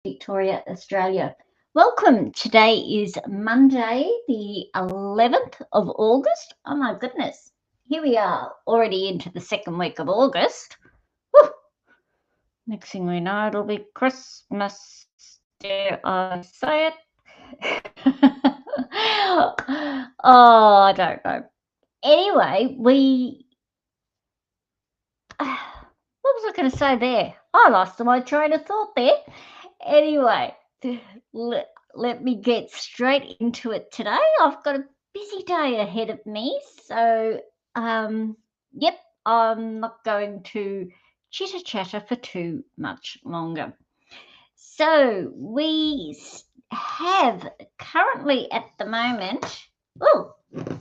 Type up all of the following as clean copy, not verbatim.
Victoria, Australia. Welcome. Today is Monday, the 11th of August. Oh my goodness. Here we are, already into the second week of August. Whew. Next thing we know, it'll be Christmas. Dare I say it? Oh, I don't know. Anyway, what was I going to say there? I lost my train of thought there. Anyway, let me get straight into it today. I've got a busy day ahead of me, so yep, I'm not going to chitter chatter for too much longer. So we have currently at the moment,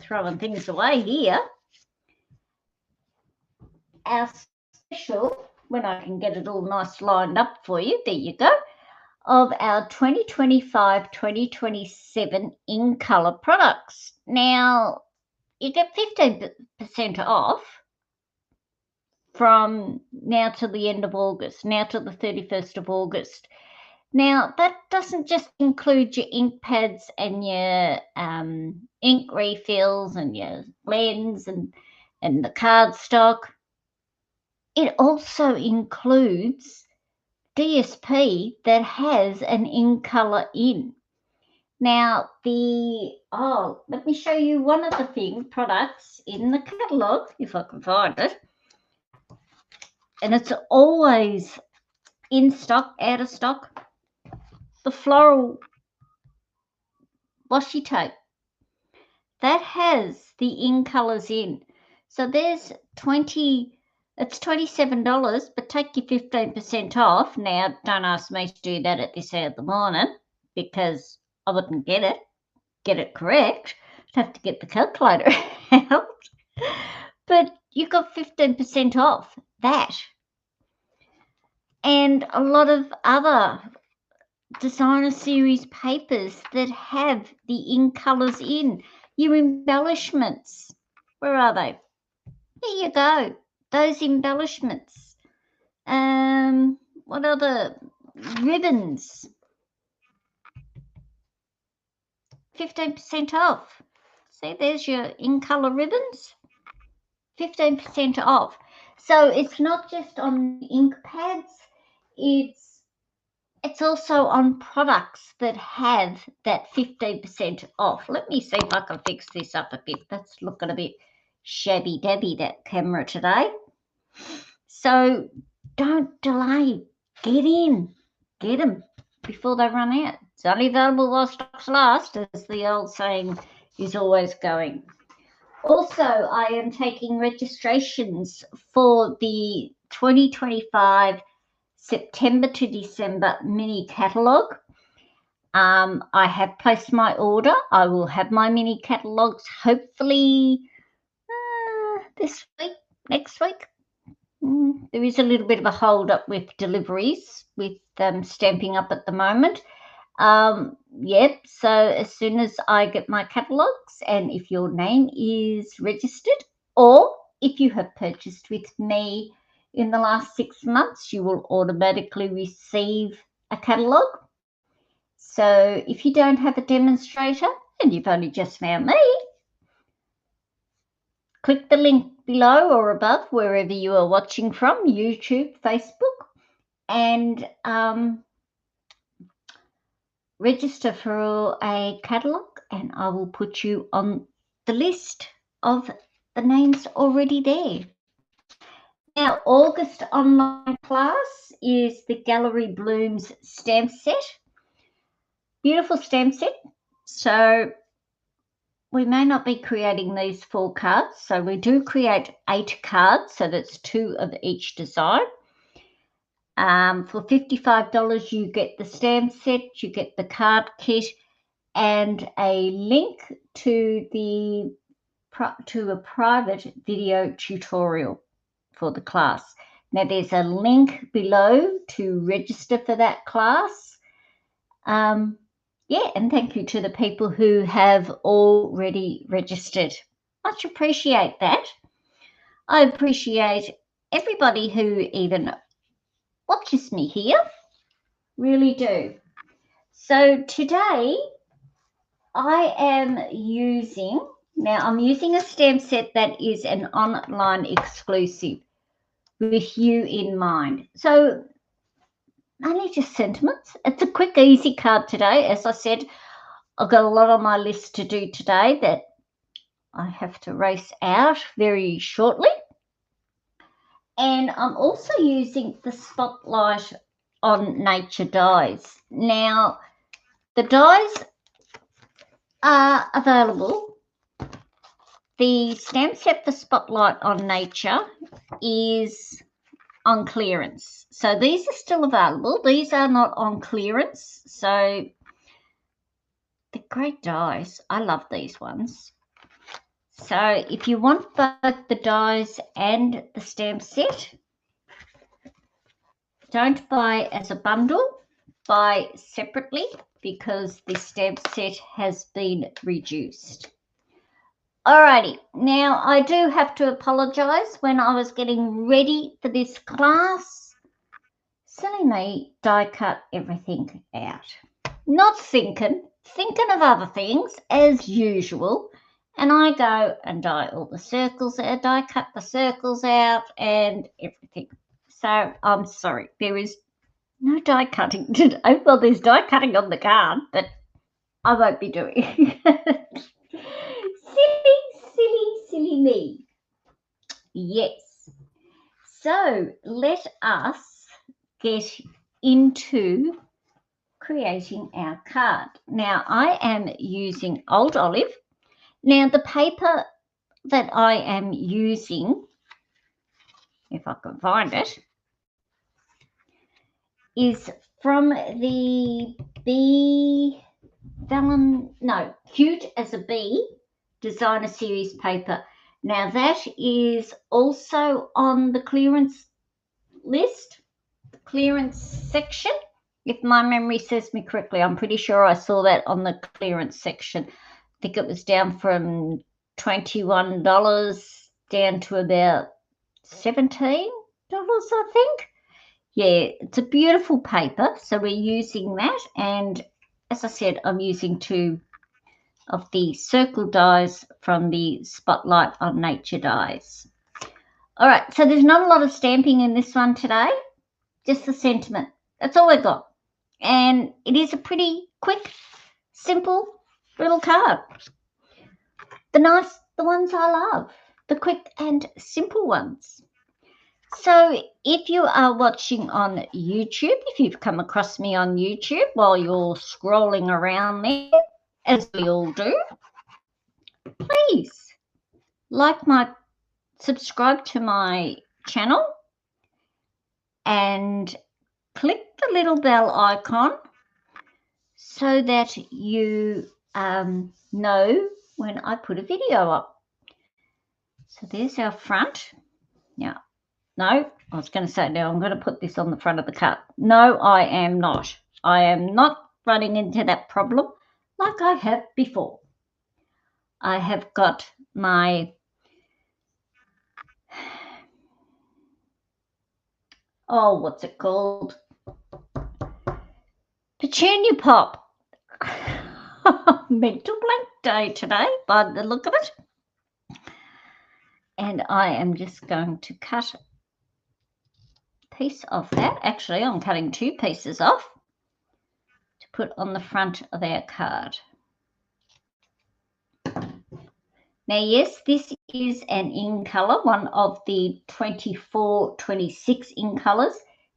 throwing things away here, our special, when I can get it all nice lined up for you, there you go, of our 2025-2027 in colour products. Now, you get 15% off from now till the end of August, now till the 31st of August. Now, that doesn't just include your ink pads and your ink refills and your blends and the cardstock. It also includes DSP that has an in colour in. Now, let me show you one of the products in the catalogue, if I can find it. And it's always in stock, out of stock. The floral washi tape. That has the in colours in. So there's it's $27, but take your 15% off. Now, don't ask me to do that at this hour of the morning because I wouldn't get it correct. I'd have to get the calculator out. But you got 15% off that. And a lot of other designer series papers that have the in colours in. Your embellishments. Where are they? There you go. Those embellishments. What other ribbons? 15% off. See, there's your in colour ribbons. 15% off. So it's not just on ink pads, it's also on products that have that 15% off. Let me see if I can fix this up a bit. That's looking a bit shabby dabby, that camera today. So don't delay. Get in. Get them before they run out. It's only available while stocks last, as the old saying is always going. Also, I am taking registrations for the 2025 September to December mini catalogue. I have placed my order. I will have my mini catalogues hopefully this week, next week. There is a little bit of a hold up with deliveries, with stamping up at the moment. So as soon as I get my catalogues, and if your name is registered or if you have purchased with me in the last 6 months, you will automatically receive a catalogue. So if you don't have a demonstrator and you've only just found me, click the link below or above, wherever you are watching from, YouTube, Facebook, and register for a catalogue, and I will put you on the list of the names already there. Now, August online class is the Gallery Blooms stamp set. Beautiful stamp set. So we may not be creating these 4 cards. So we do create 8 cards. So that's 2 of each design. For $55, you get the stamp set, you get the card kit, and a link to a private video tutorial for the class. Now, there's a link below to register for that class. And thank you to the people who have already registered. Much appreciate that. I appreciate everybody who even watches me here really do. So today I am using, now I'm using a stamp set that is an online exclusive with you in mind. So only just sentiments. It's a quick, easy card today. As I said, I've got a lot on my list to do today that I have to race out very shortly. And I'm also using the Spotlight on Nature dies. Now, the dies are available. The stamp set, the Spotlight on Nature, is on clearance. So these are still available. These are not on clearance. So they're great dies. I love these ones. So if you want both the dies and the stamp set, don't buy as a bundle, buy separately because the stamp set has been reduced. Alrighty, now I do have to apologise. When I was getting ready for this class, silly me, die cut everything out. Not thinking of other things as usual. And I go and die all the circles out, die cut the circles out and everything. So I'm sorry, there is no die cutting today. Well, there's die cutting on the card, but I won't be doing it. Silly me. Yes. So let us get into creating our card. Now, I am using Old Olive. Now, the paper that I am using, if I can find it, is from the Cute as a Bee Designer Series paper. Now, that is also on the clearance list, clearance section. If my memory serves me correctly, I'm pretty sure I saw that on the clearance section. I think it was down from $21 down to about $17, I think. Yeah, it's a beautiful paper. So we're using that. And as I said, I'm using 2 of the circle dies from the Spotlight on Nature dies. All right, so there's not a lot of stamping in this one today, just the sentiment. That's all I got. And it is a pretty quick, simple little card. The ones I love, the quick and simple ones. So if you are watching on YouTube, if you've come across me on YouTube while you're scrolling around there, as we all do, please subscribe to my channel and click the little bell icon so that you know when I put a video up. So there's our front. Now, no, I was going to say now I'm going to put this on the front of the card. No, I am not. I am not running into that problem like I have before. I have got my what's it called? Petunia Pop. Mental blank day today by the look of it. And I am just going to cut a piece of that. Actually, I'm cutting 2 pieces off to put on the front of our card. Now, yes, this is an in colour, one of the 24, 26 in colours.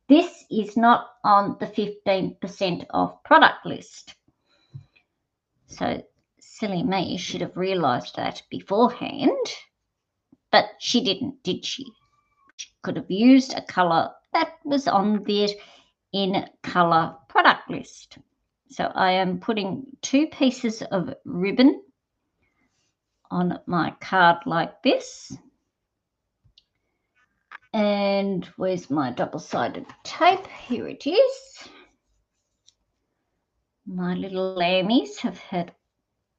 This is not on the 15% off product list. So, silly me should have realised that beforehand, but she didn't, did she? She could have used a colour that was on the in colour product list. So I am putting 2 pieces of ribbon on my card like this. And where's my double-sided tape? Here it is. My little lammies have had,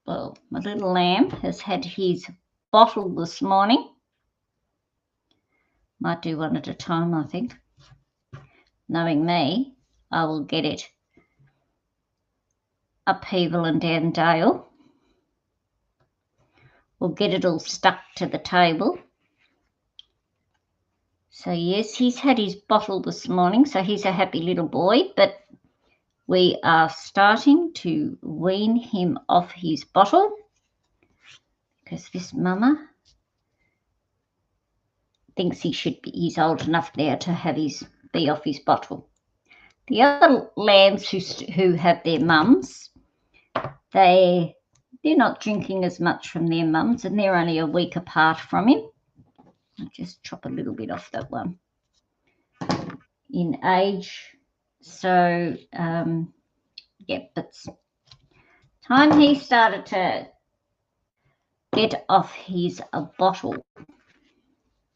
well, my little lamb has had his bottle this morning. Might do one at a time, I think, knowing me. I will get it upheaval and down Dale. We'll get it all stuck to the table. So yes, he's had his bottle this morning, so he's a happy little boy, but we are starting to wean him off his bottle because this mama thinks he's old enough now to be off his bottle. The other lambs who have their mums, they're not drinking as much from their mums, and they're only a week apart from him. I'll just chop a little bit off that one in age. So, it's time he started to get off his bottle.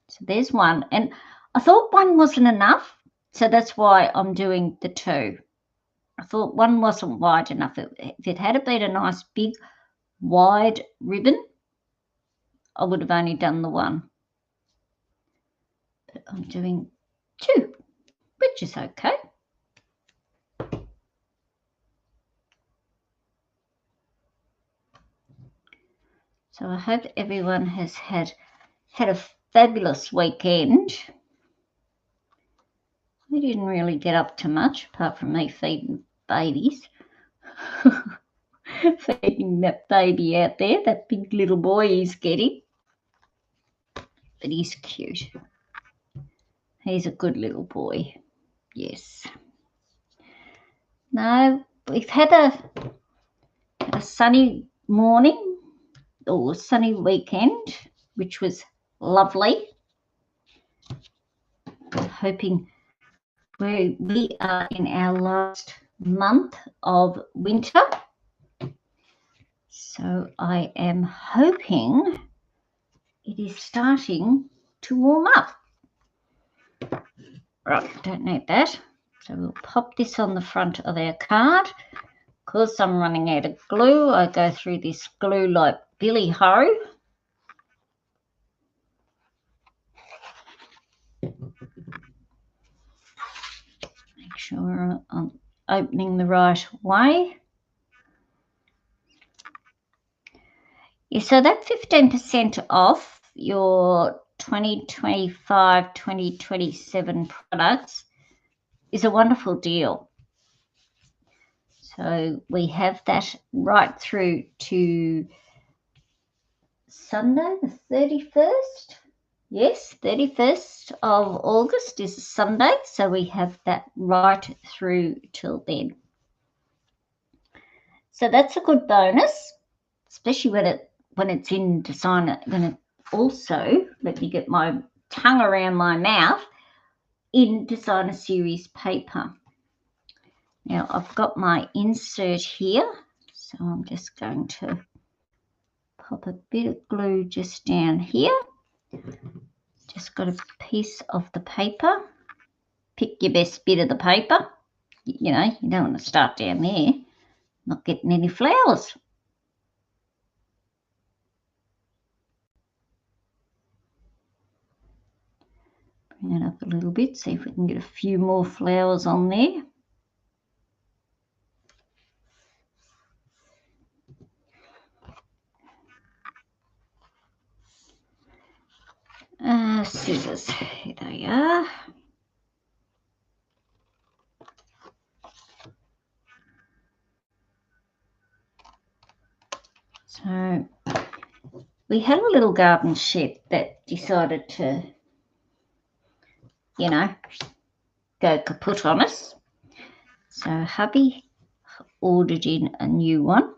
So there's one, and I thought one wasn't enough, so that's why I'm doing the two. I thought one wasn't wide enough. If it had been a nice big wide ribbon, I would have only done the one. But I'm doing two, which is okay. So I hope everyone has had a fabulous weekend. We didn't really get up to much apart from me feeding babies. Feeding that baby out there, that big little boy he's getting. But he's cute. He's a good little boy. Yes. No, we've had a sunny morning or sunny weekend, which was lovely. Hoping we are in our last month of winter. So I am hoping it is starting to warm up. Right, don't need that. So we'll pop this on the front of our card. Because I'm running out of glue, I go through this glue like Billy Ho. Make sure I'm opening the right way. Yeah, so that 15% off your 2025, 2027 products is a wonderful deal. So we have that right through to Sunday, the 31st. Yes, 31st of August is a Sunday, so we have that right through till then. So that's a good bonus, especially when it's in designer. When it also, let me get my tongue around my mouth, in designer series paper. Now I've got my insert here, so I'm just going to pop a bit of glue just down here. Just got a piece of the paper. Pick your best bit of the paper. You know, you don't want to start down there, not getting any flowers. Bring it up a little bit, see if we can get a few more flowers on there. Scissors, here they are. So we had a little garden shed that decided to, you know, go kaput on us. So hubby ordered in a new one.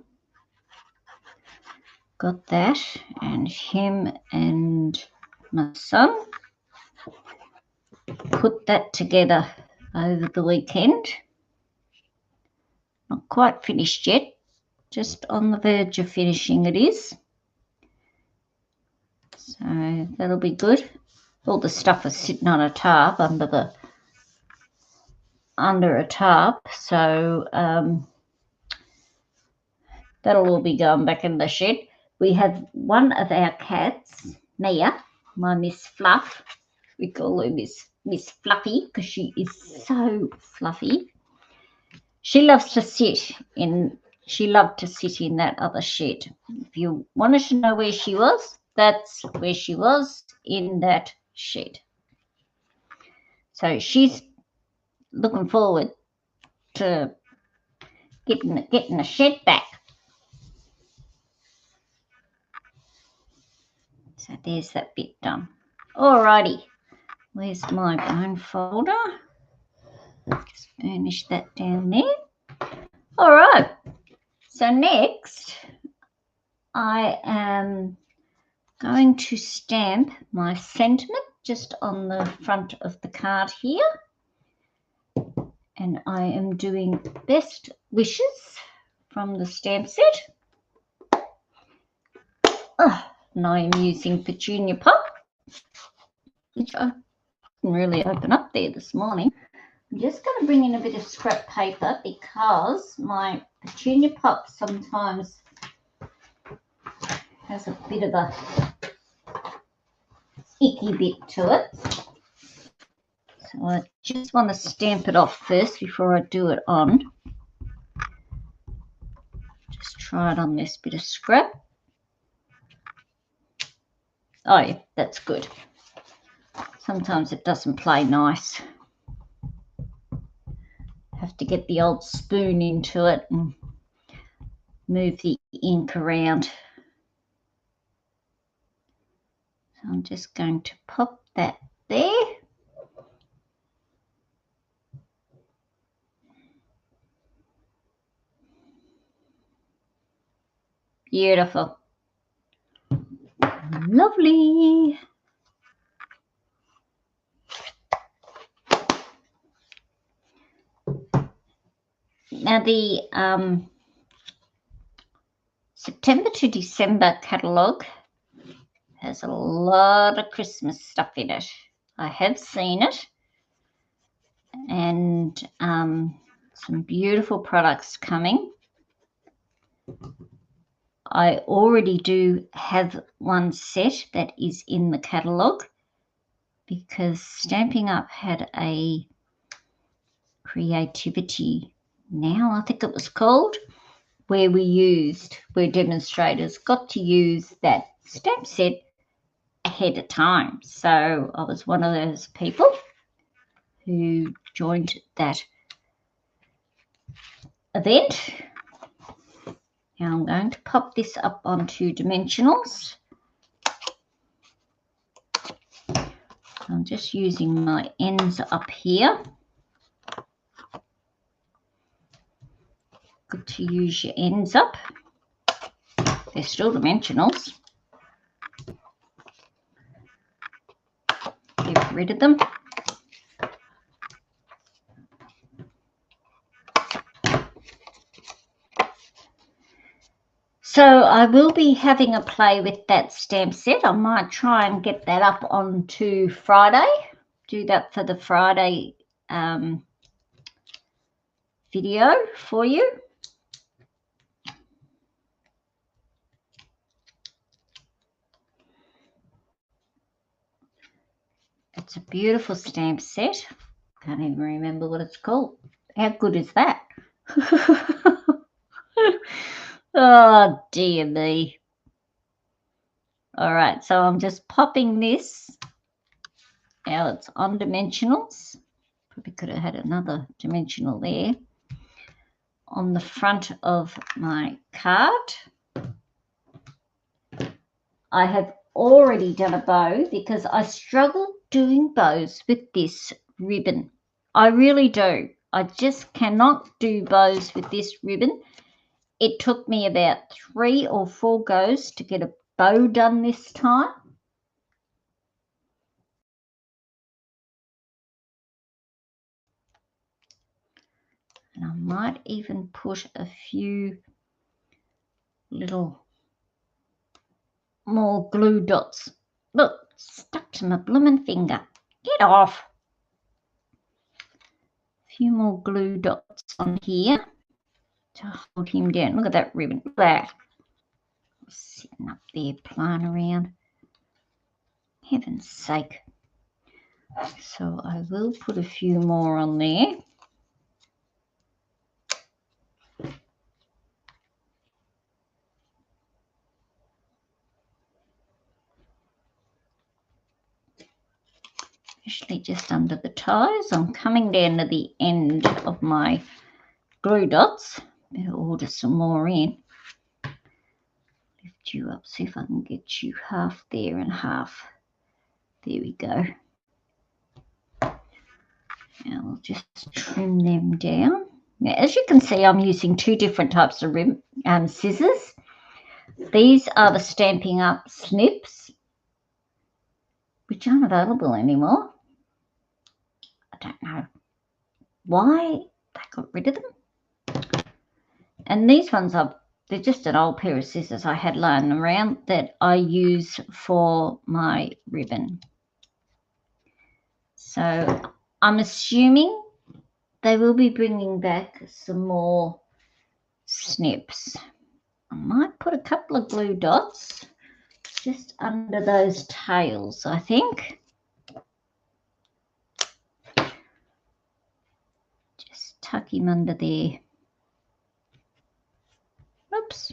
Got that, and him and my son put that together over the weekend. Not quite finished yet, just on the verge of finishing it is. So that'll be good. All the stuff is sitting on a tarp under a tarp, so that'll all be going back in the shed. We have one of our cats, Mia, my Miss Fluff. We call her Miss Fluffy because she is so fluffy. She loves to sit in, she loved to sit in that other shed. If you wanted to know where she was, that's where she was, in that shed. So she's looking forward to getting the shed back. So there's that bit done. Alrighty, where's my bone folder? Just furnish that down there. All right, so next I am going to stamp my sentiment just on the front of the card here. And I am doing best wishes from the stamp set. And I am using Petunia Pop, which I didn't really open up there this morning. I'm just going to bring in a bit of scrap paper because my Petunia Pop sometimes has a bit of a icky bit to it. So I just want to stamp it off first before I do it on. Just try it on this bit of scrap. Oh yeah, that's good. Sometimes it doesn't play nice. Have to get the old spoon into it and move the ink around. So I'm just going to pop that there. Beautiful. Lovely. Now the September to December catalogue has a lot of Christmas stuff in it. I have seen it, and some beautiful products coming. I already do have one set that is in the catalogue because Stampin' Up had a creativity now, I think it was called, where demonstrators got to use that stamp set ahead of time. So I was one of those people who joined that event. Now I'm going to pop this up onto dimensionals. I'm just using my ends up here. Good to use your ends up. They're still dimensionals. Get rid of them. So I will be having a play with that stamp set. I might try and get that up onto Friday. Do that for the Friday video for you. It's a beautiful stamp set. Can't even remember what it's called. How good is that? Oh, dear me. All right, so I'm just popping this. Now it's on dimensionals. Probably could have had another dimensional there. On the front of my card. I have already done a bow because I struggle doing bows with this ribbon. I really do. I just cannot do bows with this ribbon. It took me about 3 or 4 goes to get a bow done this time. And I might even put a few little more glue dots. Look, stuck to my blooming finger. Get off. A few more glue dots on here to hold him down. Look at that ribbon. Look at that. Sitting up there playing around. Heaven's sake. So I will put a few more on there. Usually just under the toes. I'm coming down to the end of my glue dots. Better order some more in. Lift you up, see if I can get you half there and half. There we go. Now we'll just trim them down. Now, as you can see, I'm using two different types of scissors. These are the Stampin' Up snips, which aren't available anymore. I don't know why they got rid of them. And these ones they're just an old pair of scissors I had lying around that I use for my ribbon. So I'm assuming they will be bringing back some more snips. I might put a couple of glue dots just under those tails, I think. Just tuck him under there. Oops.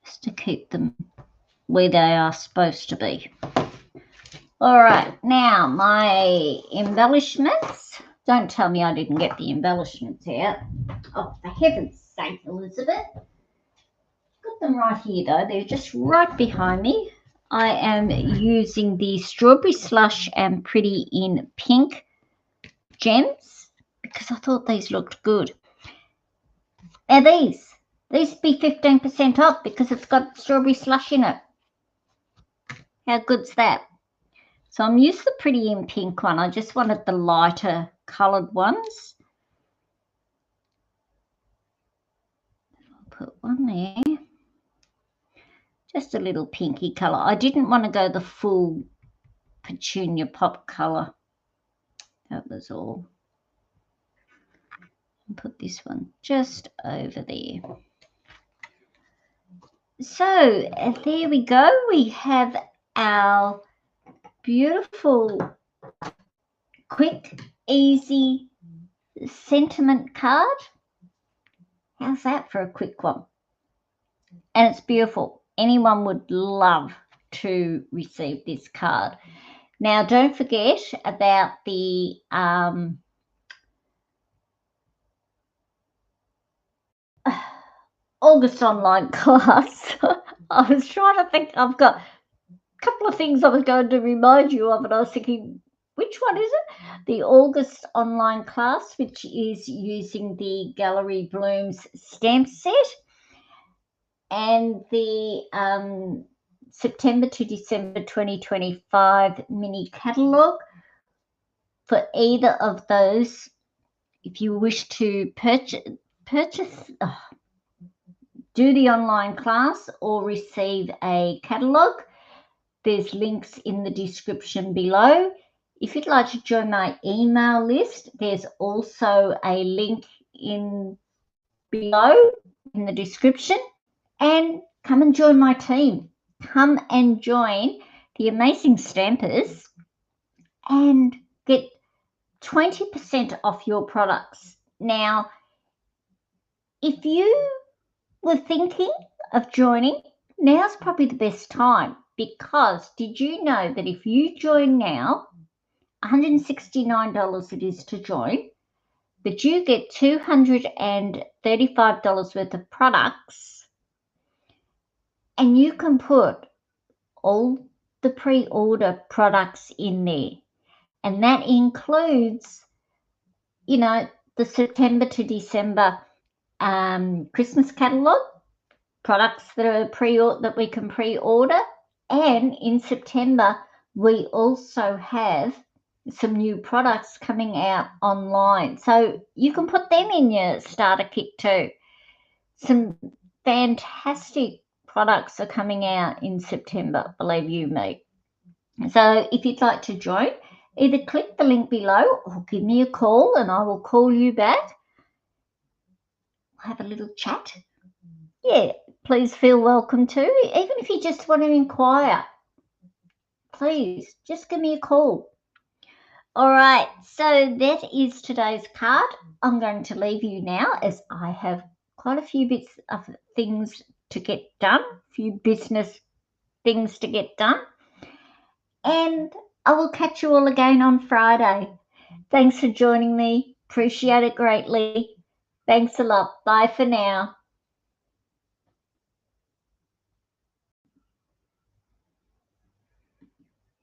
Just to keep them where they are supposed to be. All right, now my embellishments. Don't tell me I didn't get the embellishments out. Oh, for heaven's sake, Elizabeth. Got them right here, though. They're just right behind me. I am using the Strawberry Slush and Pretty in Pink gems because I thought these looked good. Now these be 15% off because it's got Strawberry Slush in it. How good's that? So I'm using the Pretty in Pink one. I just wanted the lighter coloured ones. I'll put one there. Just a little pinky colour. I didn't want to go the full Petunia Pop colour. That was all. I'll put this one just over there. So there we go. We have our beautiful, quick, easy sentiment card. How's that for a quick one? And it's beautiful. Anyone would love to receive this card. Now, don't forget about the August online class. I was trying to think. I've got a couple of things I was going to remind you of, and I was thinking, which one is it? The August online class, which is using the Gallery Blooms stamp set, and the September to December 2025 mini catalogue. For either of those, if you wish to do the online class or receive a catalogue, there's links in the description below. If you'd like to join my email list, there's also a link in below in the description. And come and join my team. Come and join the amazing stampers and get 20% off your products. Now, if you were thinking of joining, now's probably the best time, because did you know that if you join now, $169 it is to join, but you get $235 worth of products, and you can put all the pre-order products in there, and that includes, you know, the September to December Christmas catalogue products that are that we can pre-order, and in September we also have some new products coming out online, so you can put them in your starter kit too. Some fantastic products are coming out in September, believe you me. So if you'd like to join, either click the link below or give me a call and I will call you back. Have a little chat. Yeah, please feel welcome to. Even if you just want to inquire, please just give me a call. All right, so that is today's card. I'm going to leave you now as I have quite a few bits of things to get done, a few business things to get done. And I will catch you all again on Friday. Thanks for joining me. Appreciate it greatly. Thanks a lot. Bye for now.